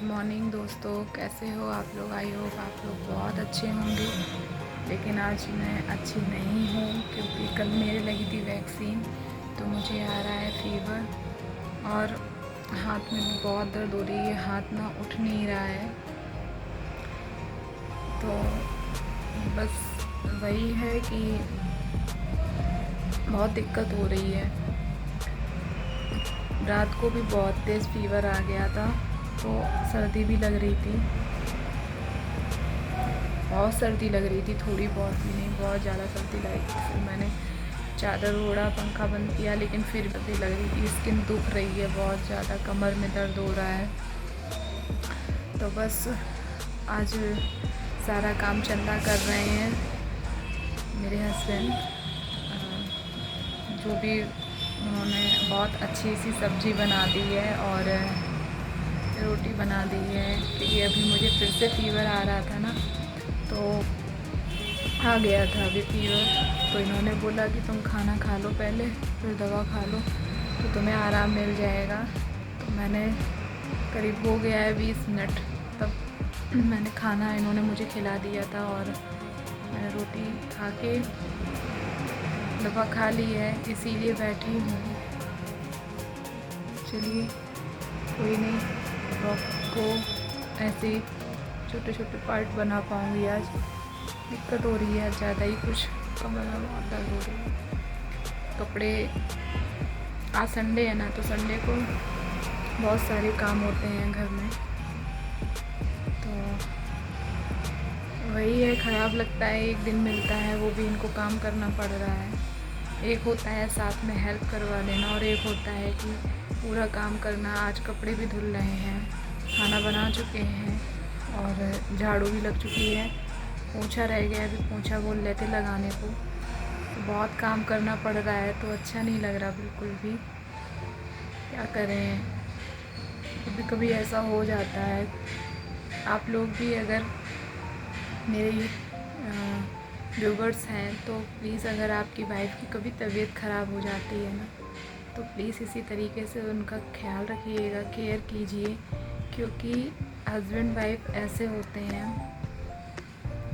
Good morning दोस्तों, कैसे हो आप लोग। आई होप आप लोग बहुत अच्छे होंगे। लेकिन आज मैं अच्छी नहीं हूँ क्योंकि कल मेरे लगी थी वैक्सीन, तो मुझे आ रहा है फीवर और हाथ में भी बहुत दर्द हो रही है। हाथ ना उठ नहीं रहा है, तो बस वही है कि बहुत दिक्कत हो रही है। रात को भी बहुत तेज़ फीवर आ गया था, तो सर्दी भी लग रही थी, बहुत सर्दी लग रही थी, थोड़ी बहुत भी नहीं, बहुत ज़्यादा सर्दी लग रही थी। फिर मैंने चादर ओढ़ा, पंखा बंद किया, लेकिन फिर सर्दी लग रही थी। स्किन दुख रही है बहुत ज़्यादा, कमर में दर्द हो रहा है। तो बस आज सारा काम चंदा कर रहे हैं मेरे हस्बैंड, जो भी उन्होंने बहुत अच्छी सी सब्ज़ी बना दी है और रोटी बना दी है। क्योंकि अभी मुझे फिर से फीवर आ रहा था ना, तो आ गया था अभी फीवर, तो इन्होंने बोला कि तुम खाना खा लो पहले, फिर दवा खा लो तो तुम्हें आराम मिल जाएगा। तो मैंने करीब हो गया है 20 मिनट, तब मैंने खाना इन्होंने मुझे खिला दिया था और मैंने रोटी खा के दवा खा ली है, इसीलिए बैठी हूँ। चलिए कोई नहीं, ब्लॉग को ऐसे छोटे छोटे पार्ट बना पाऊँगी। आज दिक्कत हो रही है ज़्यादा ही, कुछ कमर में बहुत दर्द हो रही है। कपड़े, आज संडे है ना, तो संडे को बहुत सारे काम होते हैं घर में, तो वही है, ख़राब लगता है। एक दिन मिलता है, वो भी इनको काम करना पड़ रहा है। एक होता है साथ में हेल्प करवा देना, और एक होता है कि पूरा काम करना। आज कपड़े भी धुल रहे हैं, खाना बना चुके हैं और झाड़ू भी लग चुकी है। पोंछा रह गया, अभी पोंछा बोल रहे थे लगाने को, तो बहुत काम करना पड़ रहा है, तो अच्छा नहीं लग रहा बिल्कुल भी। क्या करें, कभी कभी ऐसा हो जाता है। आप लोग भी अगर मेरे व्यूवर्स हैं, तो प्लीज़ अगर आपकी वाइफ की कभी तबीयत ख़राब हो जाती है ना, तो प्लीज़ इसी तरीके से उनका ख्याल रखिएगा, केयर कीजिए। क्योंकि हस्बैंड वाइफ ऐसे होते हैं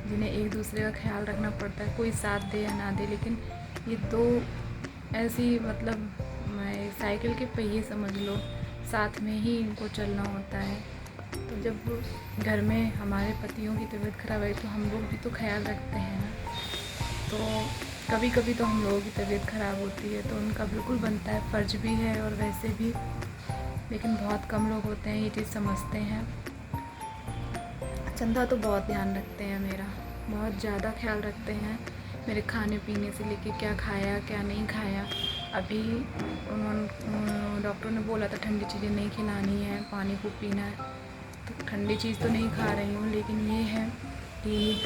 जिन्हें एक दूसरे का ख्याल रखना पड़ता है, कोई साथ दे या ना दे। लेकिन ये दो ऐसी, मतलब साइकिल के पहिए समझ लो, साथ में ही इनको चलना होता है। तो जब घर में हमारे पतियों की तबीयत ख़राब है, तो हम लोग भी तो ख्याल रखते हैं ना। तो कभी कभी तो हम लोगों की तबीयत ख़राब होती है, तो उनका बिल्कुल बनता है, फ़र्ज भी है और वैसे भी। लेकिन बहुत कम लोग होते हैं ये चीज़ समझते हैं। चंदा तो बहुत ध्यान रखते हैं मेरा, बहुत ज़्यादा ख्याल रखते हैं मेरे खाने पीने से लेके, क्या खाया क्या नहीं खाया। अभी उन्होंने, डॉक्टर ने बोला था ठंडी चीज़ें नहीं खिलानी है, पानी खूब पीना है, तो ठंडी चीज़ तो नहीं खा रही हूँ। लेकिन ये है कि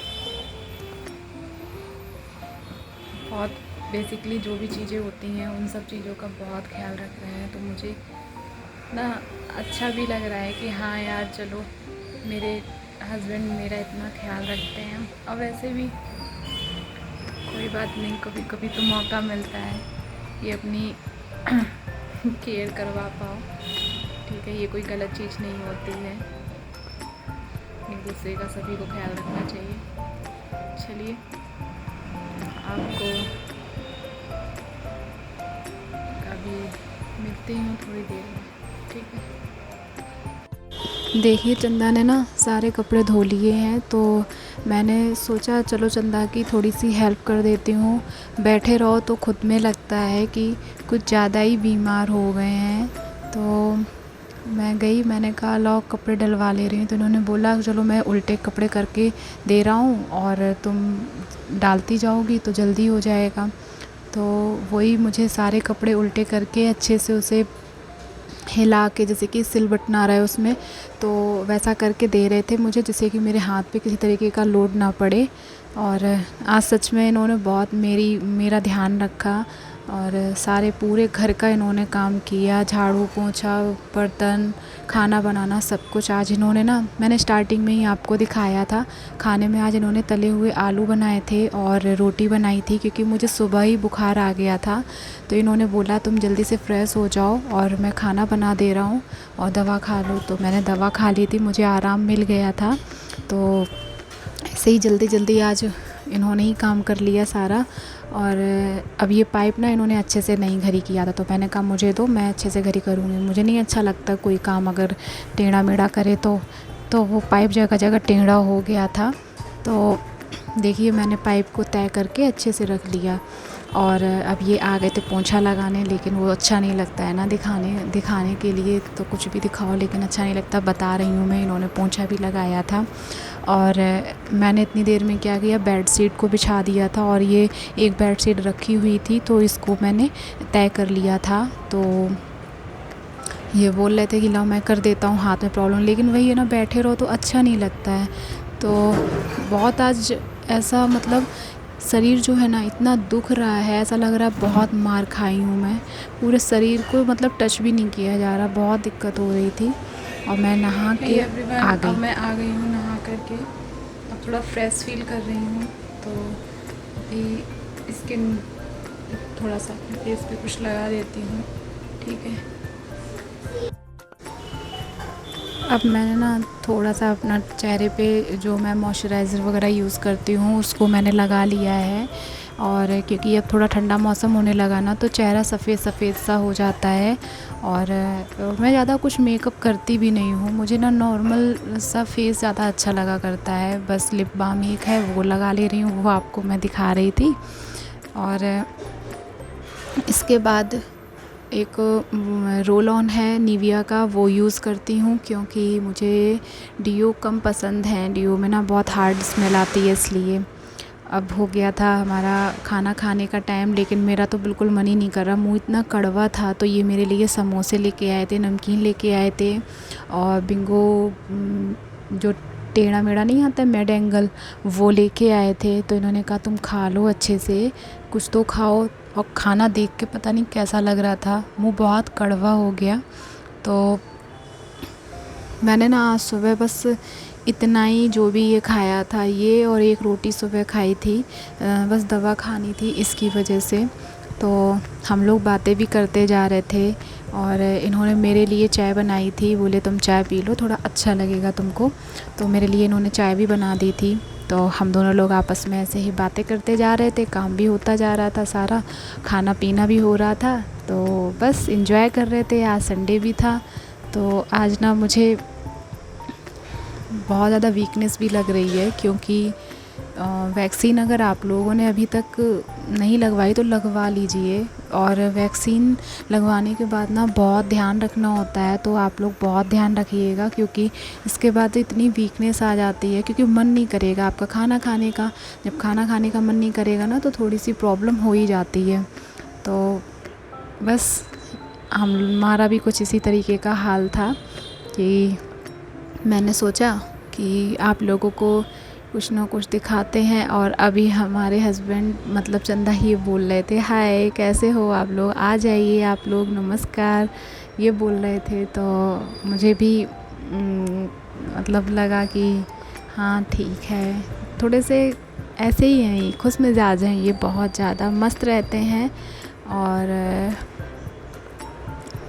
बहुत बेसिकली जो भी चीज़ें होती हैं, उन सब चीज़ों का बहुत ख्याल रख रहे हैं। तो मुझे ना अच्छा भी लग रहा है कि हाँ यार, चलो मेरे हस्बैंड मेरा इतना ख्याल रखते हैं। और वैसे भी कोई बात नहीं, कभी कभी तो मौका मिलता है कि अपनी केयर करवा पाओ, ठीक है। ये कोई गलत चीज़ नहीं होती है, एक दूसरे का सभी को ख्याल रखना चाहिए। चलिए, आपको अभी मिलती हूँ थोड़ी देर में, ठीक है। देखिए, चंदा ने ना सारे कपड़े धो लिए हैं, तो मैंने सोचा चलो चंदा की थोड़ी सी हेल्प कर देती हूँ। बैठे रहो तो खुद में लगता है कि कुछ ज़्यादा ही बीमार हो गए हैं। तो मैं गई, मैंने कहा लाओ कपड़े डलवा ले रही हूँ। तो इन्होंने बोला चलो मैं उल्टे कपड़े करके दे रहा हूँ और तुम डालती जाओगी तो जल्दी हो जाएगा। तो वही मुझे सारे कपड़े उल्टे करके अच्छे से उसे हिला के, जैसे कि सिलबटना आ रहा है उसमें, तो वैसा करके दे रहे थे मुझे, जिससे कि मेरे हाथ पे किसी तरीके का लोड ना पड़े। और आज सच में इन्होंने बहुत मेरा ध्यान रखा और सारे पूरे घर का इन्होंने काम किया, झाड़ू पोंछा, बर्तन, खाना बनाना, सब कुछ। आज इन्होंने ना, मैंने स्टार्टिंग में ही आपको दिखाया था खाने में, आज इन्होंने तले हुए आलू बनाए थे और रोटी बनाई थी, क्योंकि मुझे सुबह ही बुखार आ गया था। तो इन्होंने बोला तुम जल्दी से फ्रेश हो जाओ और मैं खाना बना दे रहा हूँ और दवा खा लो। तो मैंने दवा खा ली थी, मुझे आराम मिल गया था। तो ऐसे ही जल्दी जल्दी आज इन्होंने ही काम कर लिया सारा। और अब ये पाइप ना इन्होंने अच्छे से नहीं घरी किया था, तो मैंने कहा मुझे दो, मैं अच्छे से घरी करूँगी। मुझे नहीं अच्छा लगता कोई काम अगर टेढ़ा मेढ़ा करे तो वो पाइप जगह जगह टेढ़ा हो गया था। तो देखिए मैंने पाइप को तय करके अच्छे से रख लिया। और अब ये आ गए थे पोंछा लगाने, लेकिन वो अच्छा नहीं लगता है ना दिखाने के लिए, तो कुछ भी दिखाओ लेकिन अच्छा नहीं लगता। बता रही हूँ मैं, इन्होंने पोंछा भी लगाया था। और मैंने इतनी देर में क्या किया, बेड शीट को बिछा दिया था और ये एक बेड शीट रखी हुई थी तो इसको मैंने तय कर लिया था। तो ये बोल रहे थे कि लाओ मैं कर देता हूँ, हाथ में प्रॉब्लम, लेकिन वही है ना, बैठे रहो तो अच्छा नहीं लगता है। तो बहुत आज ऐसा मतलब शरीर जो है ना इतना दुख रहा है, ऐसा लग रहा है बहुत मार खाई हूँ मैं। पूरे शरीर को मतलब टच भी नहीं किया जा रहा, बहुत दिक्कत हो रही थी। और मैं नहा के आ अब गई। मैं आ गई हूँ नहा करके। अब थोड़ा फ्रेश फील कर रही हूँ, तो अभी स्किन थोड़ा सा अपने फेस पे कुछ लगा देती हूँ, ठीक है। अब मैंने ना थोड़ा सा अपना चेहरे पे जो मैं मॉइस्चराइज़र वगैरह यूज़ करती हूँ उसको मैंने लगा लिया है। और क्योंकि अब थोड़ा ठंडा मौसम होने लगा ना, तो चेहरा सफ़ेद सफ़ेद सा हो जाता है। और मैं ज़्यादा कुछ मेकअप करती भी नहीं हूँ, मुझे ना नॉर्मल सा फेस ज़्यादा अच्छा लगा करता है। बस लिप बाम एक है वो लगा ले रही हूँ, वो आपको मैं दिखा रही थी। और इसके बाद एक रोल ऑन है निविया का, वो यूज़ करती हूँ, क्योंकि मुझे डीओ कम पसंद है। डीओ में ना बहुत हार्ड स्मेल आती है, इसलिए। अब हो गया था हमारा खाना खाने का टाइम, लेकिन मेरा तो बिल्कुल मन ही नहीं कर रहा, मुँह इतना कड़वा था। तो ये मेरे लिए समोसे लेके आए थे, नमकीन लेके आए थे और बिंगो जो टेढ़ा मेढ़ा नहीं आता है मेड एंगल, वो लेके आए थे। तो इन्होंने कहा तुम खा लो अच्छे से, कुछ तो खाओ। और खाना देख के पता नहीं कैसा लग रहा था, मुंह बहुत कड़वा हो गया। तो मैंने ना आज सुबह बस इतना ही जो भी ये खाया था, ये और एक रोटी सुबह खाई थी, बस दवा खानी थी इसकी वजह से। तो हम लोग बातें भी करते जा रहे थे और इन्होंने मेरे लिए चाय बनाई थी, बोले तुम चाय पी लो थोड़ा अच्छा लगेगा तुमको। तो मेरे लिए इन्होंने चाय भी बना दी थी। तो हम दोनों लोग आपस में ऐसे ही बातें करते जा रहे थे, काम भी होता जा रहा था सारा, खाना पीना भी हो रहा था। तो बस एंजॉय कर रहे थे। आज संडे भी था, तो आज ना मुझे बहुत ज़्यादा वीकनेस भी लग रही है, क्योंकि वैक्सीन अगर आप लोगों ने अभी तक नहीं लगवाई तो लगवा लीजिए। और वैक्सीन लगवाने के बाद ना बहुत ध्यान रखना होता है, तो आप लोग बहुत ध्यान रखिएगा, क्योंकि इसके बाद इतनी वीकनेस आ जाती है, क्योंकि मन नहीं करेगा आपका खाना खाने का। जब खाना खाने का मन नहीं करेगा ना, तो थोड़ी सी प्रॉब्लम हो ही जाती है। तो बस हमारा भी कुछ इसी तरीके का हाल था कि मैंने सोचा कि आप लोगों को कुछ ना कुछ दिखाते हैं। और अभी हमारे हस्बैंड मतलब चंदा ये बोल रहे थे, हाय कैसे हो आप लोग, आ जाइए आप लोग, नमस्कार, ये बोल रहे थे। तो मुझे भी मतलब लगा कि हाँ ठीक है, थोड़े से ऐसे ही हैं, ये खुश मिजाज हैं, ये बहुत ज़्यादा मस्त रहते हैं। और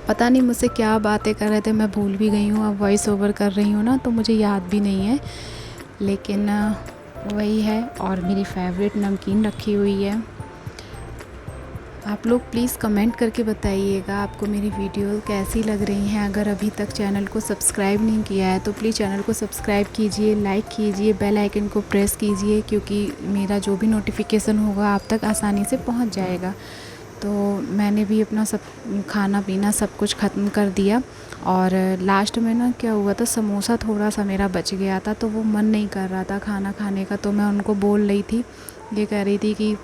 पता नहीं मुझसे क्या बातें कर रहे थे, मैं भूल भी गई हूँ। अब वॉइस ओवर कर रही हूँ ना, तो मुझे याद भी नहीं है, लेकिन वही है। और मेरी फेवरेट नमकीन रखी हुई है। आप लोग प्लीज़ कमेंट करके बताइएगा आपको मेरी वीडियो कैसी लग रही हैं। अगर अभी तक चैनल को सब्सक्राइब नहीं किया है तो प्लीज़ चैनल को सब्सक्राइब कीजिए, लाइक कीजिए, बेल आइकन को प्रेस कीजिए, क्योंकि मेरा जो भी नोटिफिकेशन होगा आप तक आसानी से पहुंच जाएगा। तो मैंने भी अपना सब खाना पीना सब कुछ ख़त्म कर दिया। और लास्ट में ना क्या हुआ था, समोसा थोड़ा सा मेरा बच गया था, तो वो मन नहीं कर रहा था खाना खाने का। तो मैं उनको बोल रही थी, ये कह रही थी कि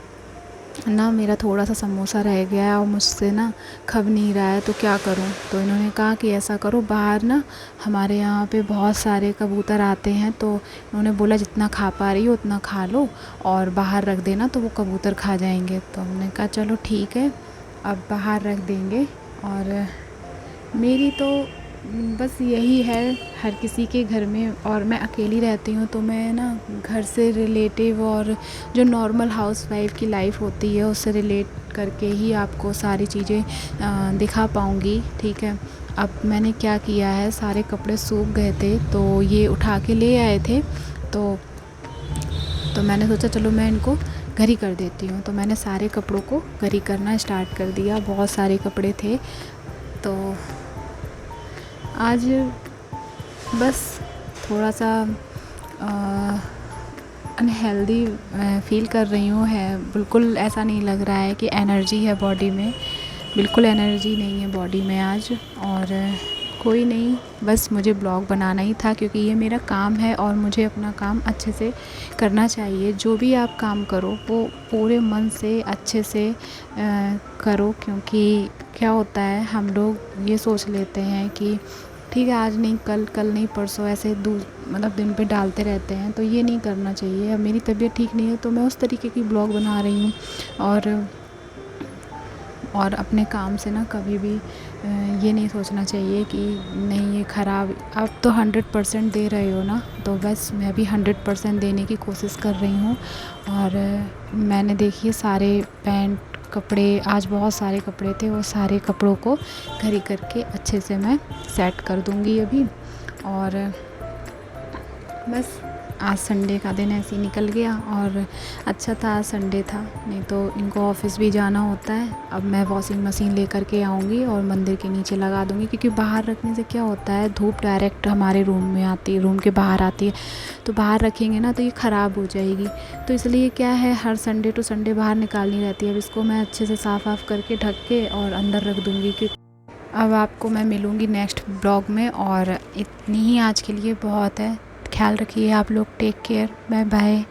ना मेरा थोड़ा सा समोसा रह गया है और मुझसे ना खब नहीं रहा है, तो क्या करूं। तो इन्होंने कहा कि ऐसा करो, बाहर ना हमारे यहाँ पे बहुत सारे कबूतर आते हैं, तो इन्होंने बोला जितना खा पा रही हो उतना खा लो और बाहर रख देना, तो वो कबूतर खा जाएंगे। तो हमने कहा चलो ठीक है। अब बाहर रख देंगे। और मेरी तो बस यही है, हर किसी के घर में, और मैं अकेली रहती हूँ तो मैं ना घर से रिलेटिव और जो नॉर्मल हाउसवाइफ की लाइफ होती है उससे रिलेट करके ही आपको सारी चीज़ें दिखा पाऊँगी। ठीक है, अब मैंने क्या किया है, सारे कपड़े सूख गए थे तो ये उठा के ले आए थे, तो मैंने सोचा चलो मैं इनको घरी कर देती हूँ। तो मैंने सारे कपड़ों को घरी करना स्टार्ट कर दिया। बहुत सारे कपड़े थे तो आज बस थोड़ा सा अनहेल्दी फ़ील कर रही हूँ। है बिल्कुल ऐसा नहीं लग रहा है कि एनर्जी है बॉडी में, बिल्कुल एनर्जी नहीं है बॉडी में आज। और कोई नहीं, बस मुझे ब्लॉग बनाना ही था क्योंकि ये मेरा काम है और मुझे अपना काम अच्छे से करना चाहिए। जो भी आप काम करो वो पूरे मन से अच्छे से करो, क्योंकि क्या होता है हम लोग ये सोच लेते हैं कि ठीक है आज नहीं कल, कल नहीं परसों, ऐसे मतलब दिन पे डालते रहते हैं, तो ये नहीं करना चाहिए। अब मेरी तबीयत ठीक नहीं है तो मैं उस तरीके की ब्लॉग बना रही हूँ। और अपने काम से ना कभी भी ये नहीं सोचना चाहिए कि नहीं ये ख़राब, आप तो 100% दे रहे हो ना, तो बस मैं भी 100% देने की कोशिश कर रही हूँ। और मैंने देखिए सारे पैंट कपड़े, आज बहुत सारे कपड़े थे, वो सारे कपड़ों को घरी करके अच्छे से मैं सेट कर दूँगी अभी। और बस आज संडे का दिन ऐसे ही निकल गया और अच्छा था आज संडे था, नहीं तो इनको ऑफ़िस भी जाना होता है। अब मैं वॉशिंग मशीन लेकर के आऊँगी और मंदिर के नीचे लगा दूँगी, क्योंकि बाहर रखने से क्या होता है धूप डायरेक्ट हमारे रूम में आती है, रूम के बाहर आती है, तो बाहर रखेंगे ना तो ये ख़राब हो जाएगी। तो इसलिए क्या है हर संडे टू संडे बाहर निकालनी रहती है। अब इसको मैं अच्छे से साफ़ करके ढक के और अंदर रख दूँगी। क्योंकि अब आपको मैं मिलूँगी नेक्स्ट ब्लॉग में, और इतनी ही आज के लिए बहुत है। ख्याल रखिए आप लोग, टेक केयर, बाय बाय।